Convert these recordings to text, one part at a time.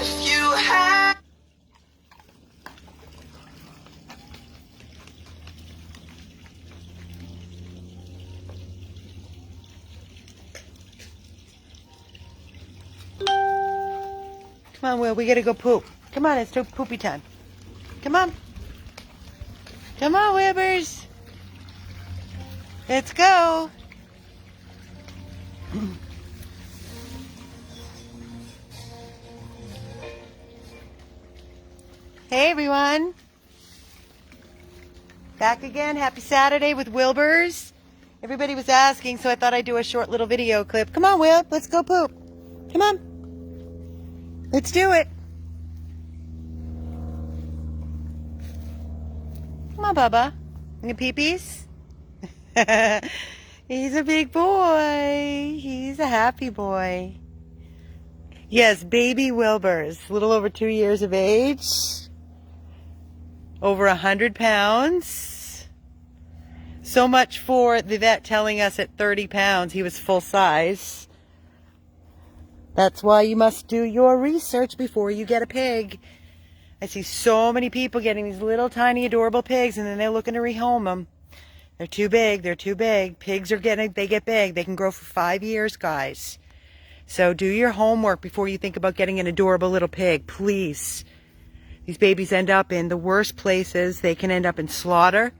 If you had Come on, Will, we gotta go poop. Come on, it's poopy time. Come on. Come on, Wilburs. Let's go. Hey, everyone. Back again. Happy Saturday with Wilburs. Everybody was asking, so I thought I'd do a short little video clip. Come on, Will. Let's go poop. Come on. Let's do it. Come on, Bubba. Any peepees? He's a big boy. He's a happy boy. Yes, baby Wilburs. A little over 2 years of age. Over 100 pounds. So much for the vet telling us at 30 pounds he was full size. That's why you must do your research before you get a pig. I see so many people getting these little tiny adorable pigs and then they're looking to rehome them. They're too big. They're too big. Pigs they get big. They can grow for 5 years, guys. So do your homework before you think about getting an adorable little pig, please. These babies end up in the worst places. They can end up in slaughter.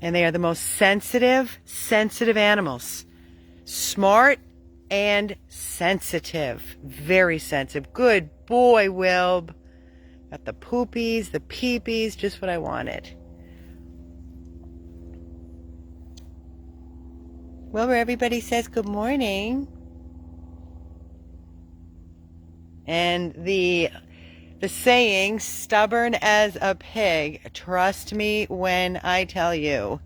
And they are the most sensitive animals. Smart and sensitive. Very sensitive. Good boy, Wilb. Got the poopies, the peepees, just what I wanted. Wilbur, everybody says good morning. And the saying, stubborn as a pig, trust me when I tell you,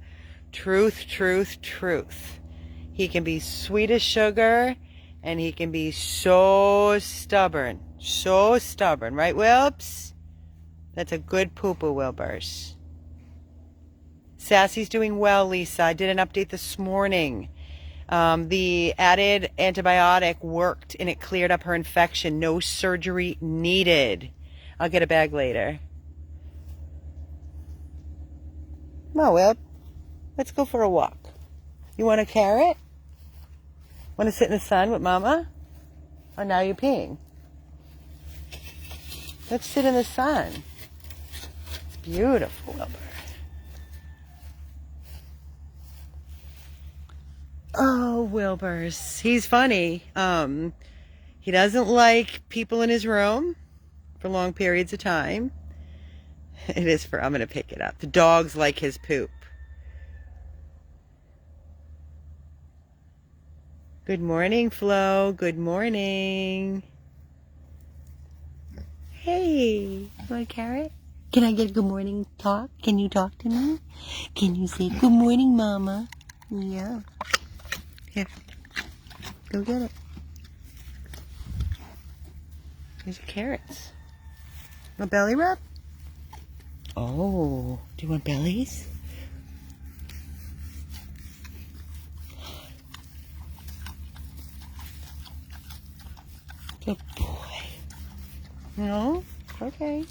truth, truth, truth. He can be sweet as sugar, and he can be so stubborn, right, Wilbs? That's a good poo-poo, Wilburs. Sassy's doing well, Lisa. I did an update this morning. The added antibiotic worked, and it cleared up her infection. No surgery needed. I'll get a bag later. Come on, Wilb. Let's go for a walk. You want a carrot? Want to sit in the sun with Mama? Or now you're peeing? Let's sit in the sun. It's beautiful, Wilbur. Oh, Wilburs. He's funny. He doesn't like people in his room for long periods of time. I'm going to pick it up. The dogs like his poop. Good morning, Flo. Good morning. Hey, you want a carrot? Can I get a good morning talk? Can you talk to me? Can you say good morning, Mama? Yeah. Here. Go get it. Here's your carrots. A belly rub? Oh, do you want bellies? Good boy. No? Okay.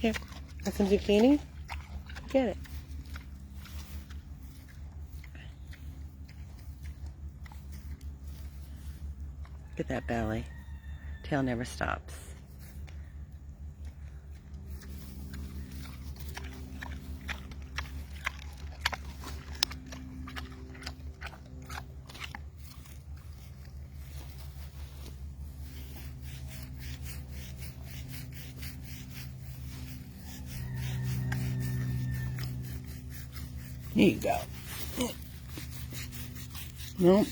Here. Got some zucchini? Get it. Look at that belly. Tail never stops. There you go. Nope.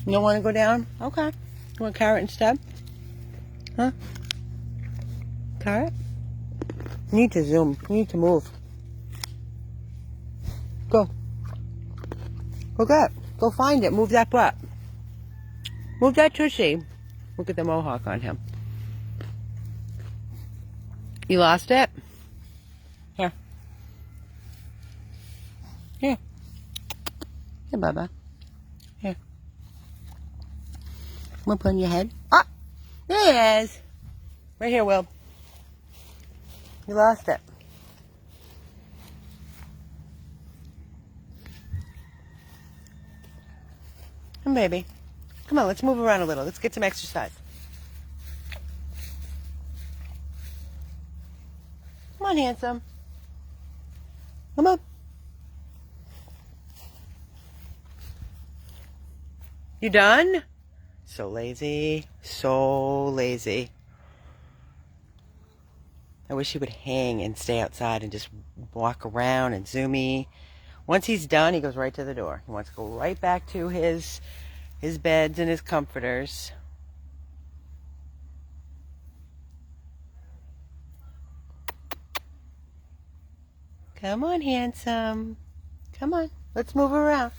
You don't want to go down? Okay. You want carrot instead? Huh? Carrot? You need to zoom. You need to move. Go. Go get it. Go find it. Move that butt. Move that tushy. Look at the mohawk on him. You lost it? Here. Here. Here, Bubba. Here. Come up on your head. Ah! There it is. Right here, Will. You lost it. Come, baby. Come on, let's move around a little. Let's get some exercise. Come on, handsome. Come on. You done? So lazy. So lazy. I wish he would hang and stay outside and just walk around and zoomy. Once he's done, he goes right to the door. He wants to go right back to his beds and his comforters. Come on, handsome. Come on. Let's move around.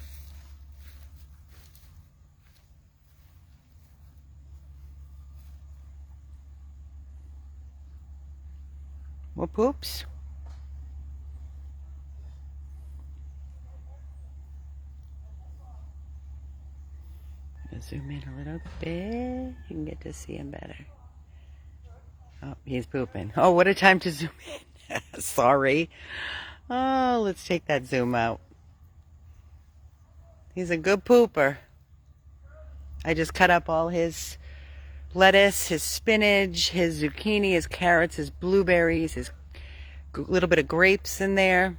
More poops? Zoom in a little bit. You can get to see him better. Oh, he's pooping. Oh, what a time to zoom in. Sorry. Oh, let's take that zoom out. He's a good pooper. I just cut up all his lettuce, his spinach, his zucchini, his carrots, his blueberries, his little bit of grapes in there.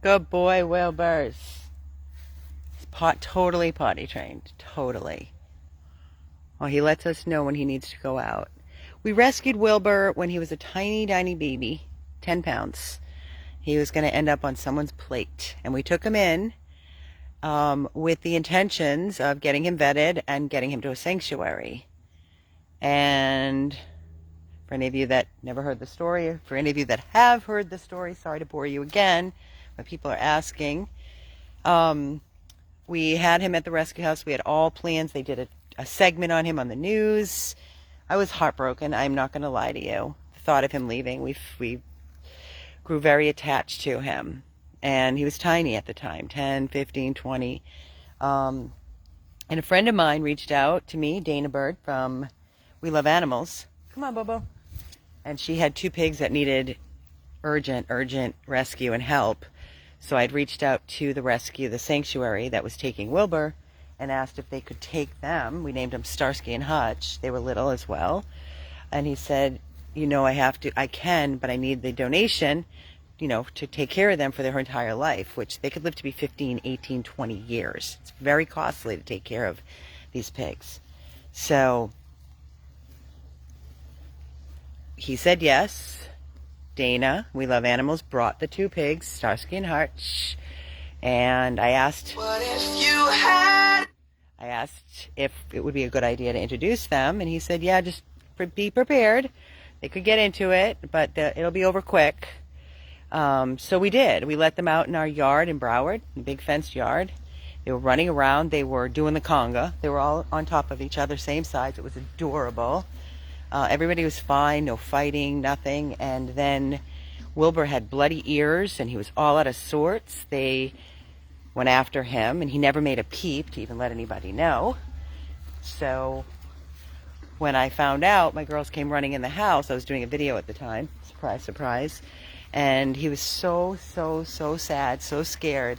Good boy, Wilbur. Totally potty trained. Totally. Oh, he lets us know when he needs to go out. We rescued Wilbur when he was a tiny, tiny baby, 10 pounds. He was going to end up on someone's plate. And we took him in with the intentions of getting him vetted and getting him to a sanctuary. And for any of you that never heard the story, for any of you that have heard the story, sorry to bore you again, but people are asking. We had him at the rescue house. We had all plans. They did a segment on him on the news. I was heartbroken. I'm not going to lie to you. The thought of him leaving, we grew very attached to him. And he was tiny at the time, 10, 15, 20. And a friend of mine reached out to me, Dana Bird from We Love Animals. Come on, Bobo. And she had 2 pigs that needed urgent rescue and help. So I'd reached out to the sanctuary that was taking Wilbur and asked if they could take them. We named them Starsky and Hutch. They were little as well. And he said, you know, I can, but I need the donation, you know, to take care of them for their entire life, which they could live to be 15, 18, 20 years. It's very costly to take care of these pigs. So he said yes. Dana, We Love Animals, brought the 2 pigs, Starsky and Hutch, and I asked if it would be a good idea to introduce them, and he said, yeah, just be prepared. They could get into it, but it'll be over quick. So we did. We let them out in our yard in Broward, a big fenced yard. They were running around. They were doing the conga. They were all on top of each other, same size. It was adorable. Everybody was fine, no fighting, nothing. And then Wilbur had bloody ears, and he was all out of sorts. They went after him, and he never made a peep to even let anybody know. So when I found out, my girls came running in the house. I was doing a video at the time. Surprise, surprise. And he was so sad, so scared.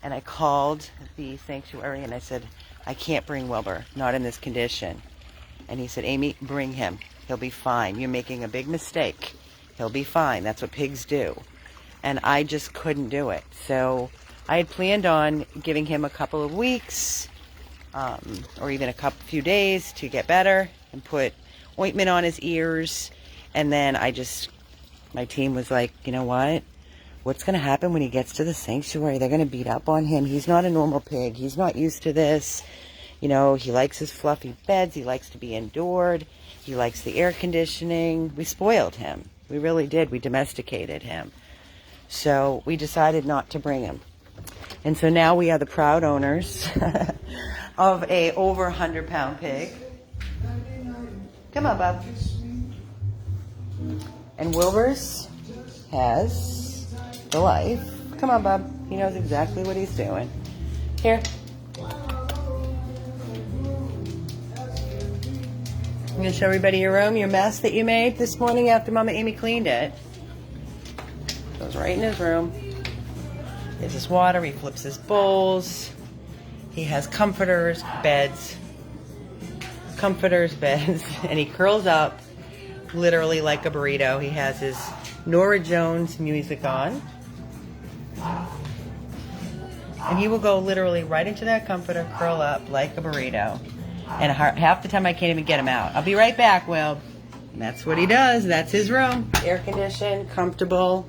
And I called the sanctuary, and I said, I can't bring Wilbur, not in this condition. And he said, Amy, bring him. He'll be fine. You're making a big mistake. He'll be fine. That's what pigs do. And I just couldn't do it. So I had planned on giving him a couple of weeks or even few days to get better and put ointment on his ears. And then my team was like, you know what? What's going to happen when he gets to the sanctuary? They're going to beat up on him. He's not a normal pig. He's not used to this. You know, he likes his fluffy beds. He likes to be indoors. He likes the air conditioning. We spoiled him. We really did. We domesticated him. So we decided not to bring him. And so now we are the proud owners of a over 100-pound pig. Come on, Bob. And Wilbur's has the life. Come on, Bob. He knows exactly what he's doing. Here. I'm going to show everybody your room, your mess that you made this morning after Mama Amy cleaned it. Goes right in his room. He has his water. He flips his bowls. He has comforters, beds. Comforters, beds. And he curls up literally like a burrito. He has his Nora Jones music on. And he will go literally right into that comforter, curl up like a burrito. And half the time I can't even get him out. I'll be right back, Will. And that's what he does. That's his room. Air conditioned, comfortable.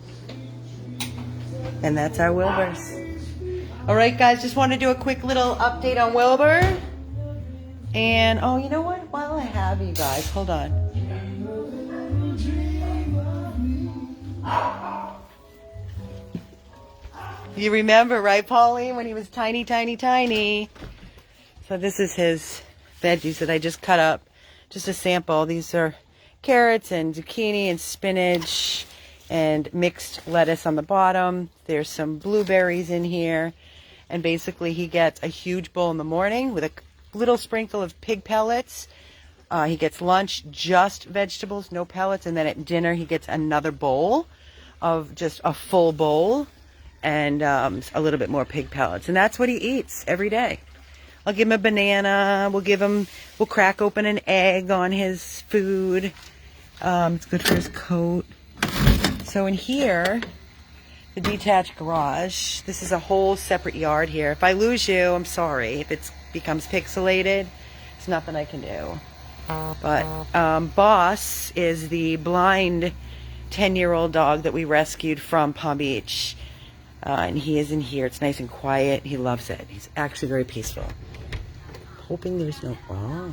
And that's our Wilbur's. All right, guys, just want to do a quick little update on Wilbur. And, oh, you know what? While I have you guys, hold on. You remember, right, Pauline, when he was tiny, tiny, tiny? So this is his veggies that I just cut up. Just a sample. These are carrots and zucchini and spinach and mixed lettuce on the bottom. There's some blueberries in here. And basically he gets a huge bowl in the morning with a little sprinkle of pig pellets. He gets lunch, just vegetables, no pellets. And then at dinner he gets another bowl of just a full bowl and a little bit more pig pellets. And that's what he eats every day. I'll give him a banana. We'll crack open an egg on his food. It's good for his coat. So in here, the detached garage, this is a whole separate yard here. If I lose you, I'm sorry. If it becomes pixelated, it's nothing I can do. But Boss is the blind 10-year-old dog that we rescued from Palm Beach. And he is in here. It's nice and quiet. He loves it. He's actually very peaceful. Hoping there's no... Oh.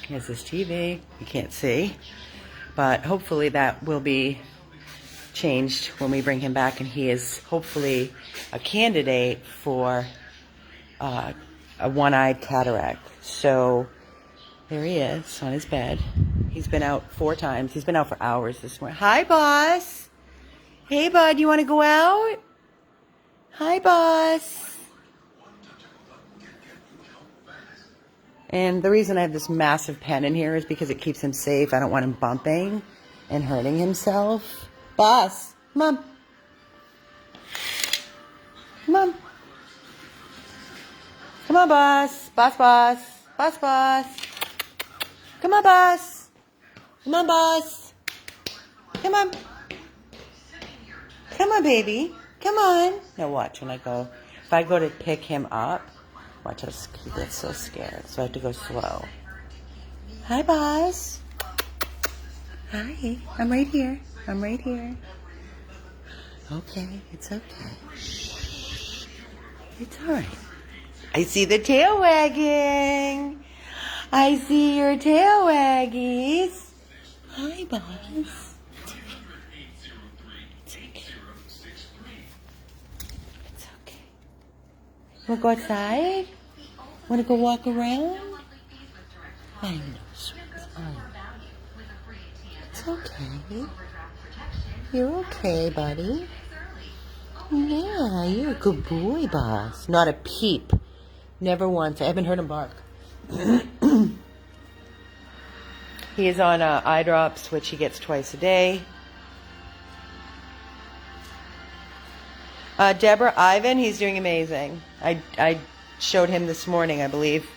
Here's his TV. You can't see. But hopefully that will be changed when we bring him back. And he is hopefully a candidate for a one-eyed cataract. So there he is on his bed. He's been out 4 times. He's been out for hours this morning. Hi, Boss. Hey, bud, you want to go out? Hi, Boss. And the reason I have this massive pen in here is because it keeps him safe. I don't want him bumping and hurting himself. Boss, Mom. Mom. Come on, Boss. Boss, Boss. Boss, Boss. Come on, Boss. Come on, Boss. Come on. Come on, baby. Come on. Now watch when I go. If I go to pick him up, watch how he gets so scared. So I have to go slow. Hi, Boss. Hi. I'm right here. I'm right here. Okay. It's okay. Shh. It's all right. I see the tail wagging. I see your tail waggies. Hi, Boss. It's okay. It's okay. Want to go outside? Want to go walk around? I know, sweet. It's okay. You're okay, buddy. Yeah, you're a good boy, Boss. Not a peep. Never once. I haven't heard him bark. He is on eye drops, which he gets twice a day. Deborah, Ivan, he's doing amazing. I showed him this morning, I believe.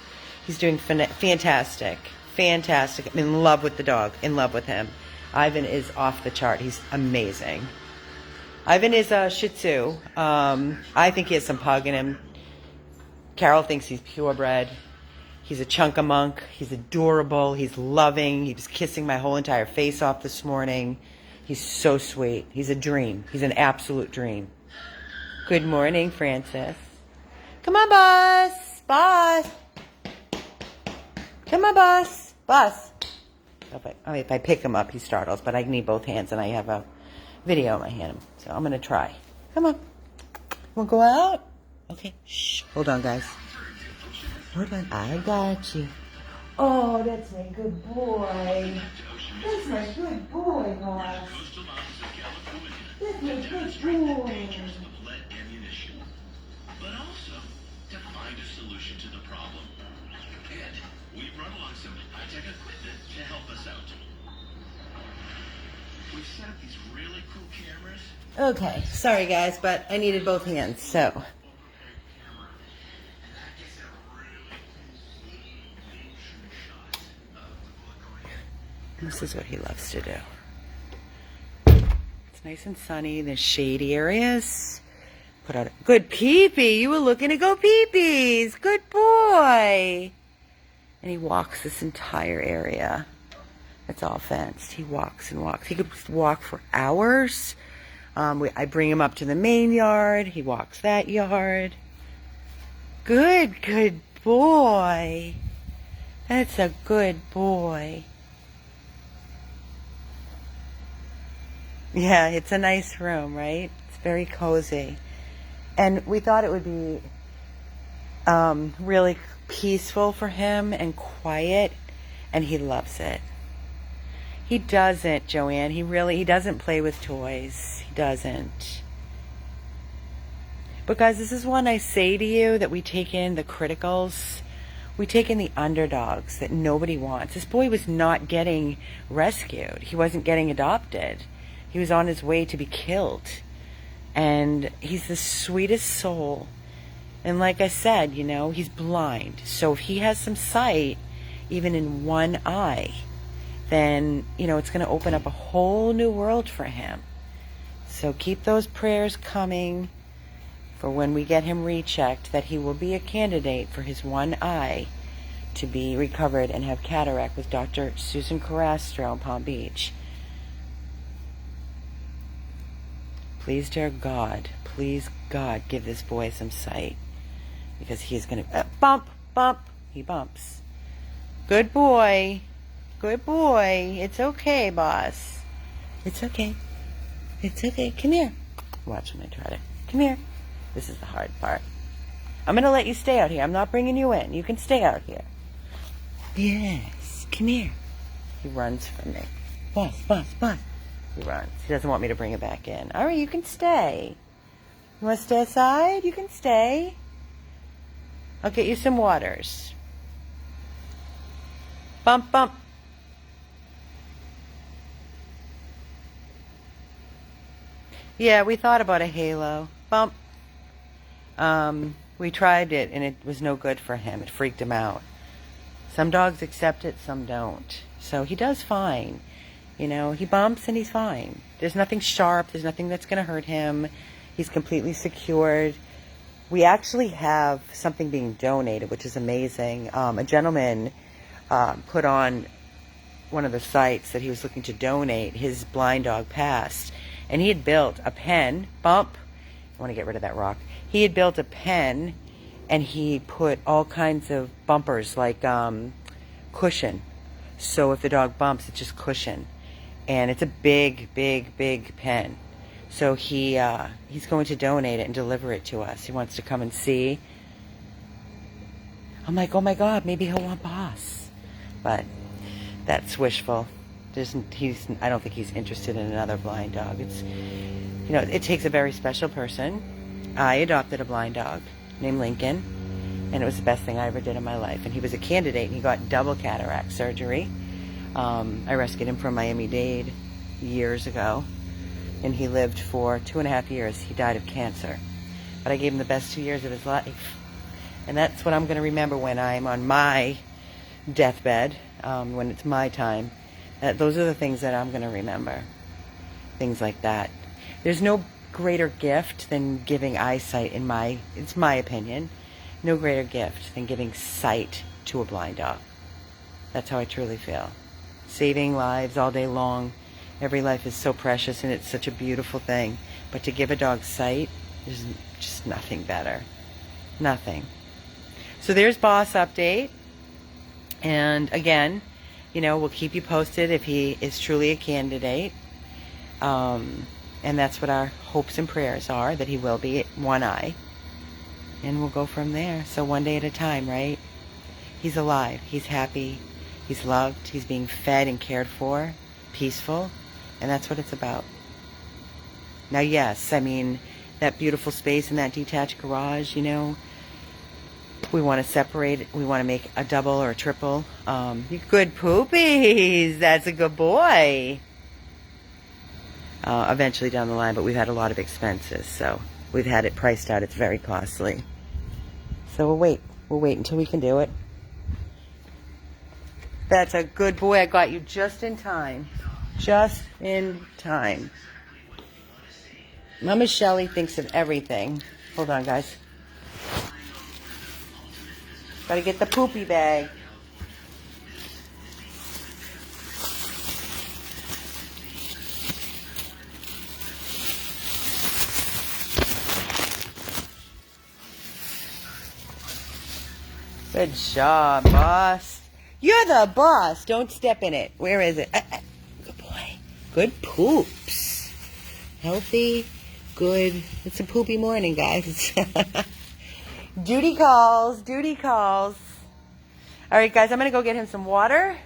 He's doing fantastic. Fantastic. I'm in love with the dog. In love with him. Ivan is off the chart. He's amazing. Ivan is a Shih Tzu. I think he has some pug in him. Carol thinks he's purebred. He's a chunk-a-monk. He's adorable. He's loving. He was kissing my whole entire face off this morning. He's so sweet. He's a dream. He's an absolute dream. Good morning, Francis. Come on, Boss. Boss. Come on, Boss. Boss. If I pick him up, he startles, but I need both hands, and I have a video in my hand, so I'm going to try. Come on. Want to go out? Okay, shh. Hold on, guys. Hold on. I got you. Oh, that's my good boy. That's my good boy, boss. That's my good boy. But also to find a solution to the problem. And we've brought along some high-tech equipment to help us out. We've set up these really cool cameras. Okay, sorry guys, but I needed both hands, so. This is what he loves to do. It's nice and sunny. There's shady areas. Put out a good pee-pee. You were looking to go pee-pees. Good boy. And he walks this entire area. It's all fenced. He walks and walks. He could walk for hours. I bring him up to the main yard. He walks that yard. Good boy. That's a good boy. Yeah, it's a nice room, right? It's very cozy. And we thought it would be really peaceful for him and quiet, and he loves it. He doesn't, Joanne. He doesn't play with toys. He doesn't. But guys, this is one I say to you that we take in the criticals. We take in the underdogs that nobody wants. This boy was not getting rescued. He wasn't getting adopted. He was on his way to be killed. And he's the sweetest soul. And like I said, you know, he's blind. So if he has some sight, even in one eye, then, you know, it's going to open up a whole new world for him. So keep those prayers coming for when we get him rechecked, that he will be a candidate for his one eye to be recovered and have cataract with Dr. Susan Carastro in Palm Beach. Please, dear God, please, God, give this boy some sight. Because he's going to bump. He bumps. Good boy. Good boy. It's okay, boss. It's okay. It's okay. Come here. Watch when I try to. Come here. This is the hard part. I'm going to let you stay out here. I'm not bringing you in. You can stay out here. Yes. Come here. He runs from me. Boss. He runs. He doesn't want me to bring it back in. All right, you can stay. You want to stay aside? You can stay. I'll get you some waters. Bump. Yeah, we thought about a halo. Bump. We tried it, and it was no good for him. It freaked him out. Some dogs accept it, some don't. So he does fine. You know, he bumps and he's fine. There's nothing sharp. There's nothing that's going to hurt him. He's completely secured. We actually have something being donated, which is amazing. A gentleman put on one of the sites that he was looking to donate. His blind dog passed. And he had built a pen. Bump. I want to get rid of that rock. He had built a pen, and he put all kinds of bumpers, like cushion. So if the dog bumps, it's just cushion. And it's a big pen. So he's going to donate it and deliver it to us. He wants to come and see. I'm like, oh my God, maybe he'll want Boss. But that's wishful. I don't think he's interested in another blind dog. It's, you know, it takes a very special person. I adopted a blind dog named Lincoln, and it was the best thing I ever did in my life. And he was a candidate, and he got double cataract surgery. I rescued him from Miami-Dade years ago, and he lived for 2.5 years. He died of cancer. But I gave him the best 2 years of his life. And that's what I'm going to remember when I'm on my deathbed, when it's my time. Those are the things that I'm going to remember. Things like that. There's no greater gift than giving eyesight it's my opinion. No greater gift than giving sight to a blind dog. That's how I truly feel. Saving lives all day long. Every life is so precious, and it's such a beautiful thing. But to give a dog sight, there's just nothing better. Nothing. So there's Boss update. And again, you know, we'll keep you posted if he is truly a candidate. And that's what our hopes and prayers are, that he will be one eye. And we'll go from there. So one day at a time, right? He's alive. He's happy. He's loved. He's being fed and cared for. Peaceful. And that's what it's about. Now, yes, I mean, that beautiful space in that detached garage, you know, we want to separate it. We want to make a double or a triple. You good poopies. That's a good boy. Eventually down the line, but we've had a lot of expenses, so we've had it priced out. It's very costly. So we'll wait. We'll wait until we can do it. That's a good boy. I got you just in time. Just in time. Mama Shelly thinks of everything. Hold on, guys. Gotta get the poopy bag. Good job, boss. You're the boss. Don't step in it. Where is it? Good boy. Good poops. Healthy. Good. It's a poopy morning, guys. Duty calls. Duty calls. All right, guys. I'm going to go get him some water.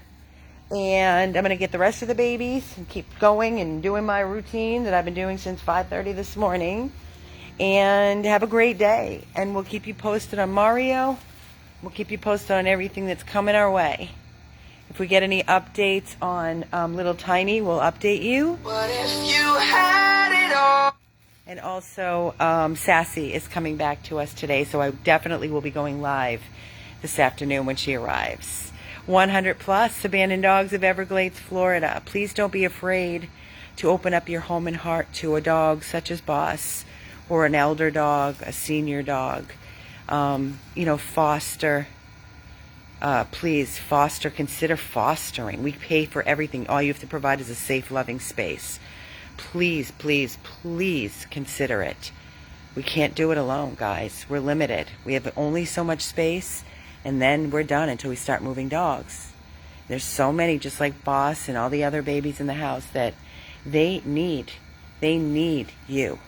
And I'm going to get the rest of the babies and keep going and doing my routine that I've been doing since 5:30 this morning. And have a great day. And we'll keep you posted on Mario. We'll keep you posted on everything that's coming our way. If we get any updates on Little Tiny, we'll update you. What if you had it all? And also, Sassy is coming back to us today, so I definitely will be going live this afternoon when she arrives. 100 plus abandoned dogs of Everglades, Florida. Please don't be afraid to open up your home and heart to a dog such as Boss, or an elder dog, a senior dog. Foster. Please foster, consider fostering. We pay for everything. All you have to provide is a safe, loving space. Please, please, please consider it. We can't do it alone, guys. We're limited. We have only so much space, and then we're done until we start moving dogs. There's so many, just like Boss and all the other babies in the house, that they need you.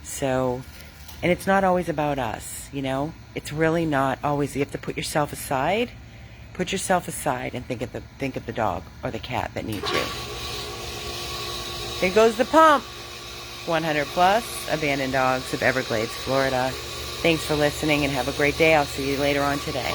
So, and it's not always about us, you know? It's really not always. You have to put yourself aside. Put yourself aside and think of the dog or the cat that needs you. Here goes the pump. 100 plus abandoned dogs of Everglades, Florida. Thanks for listening and have a great day. I'll see you later on today.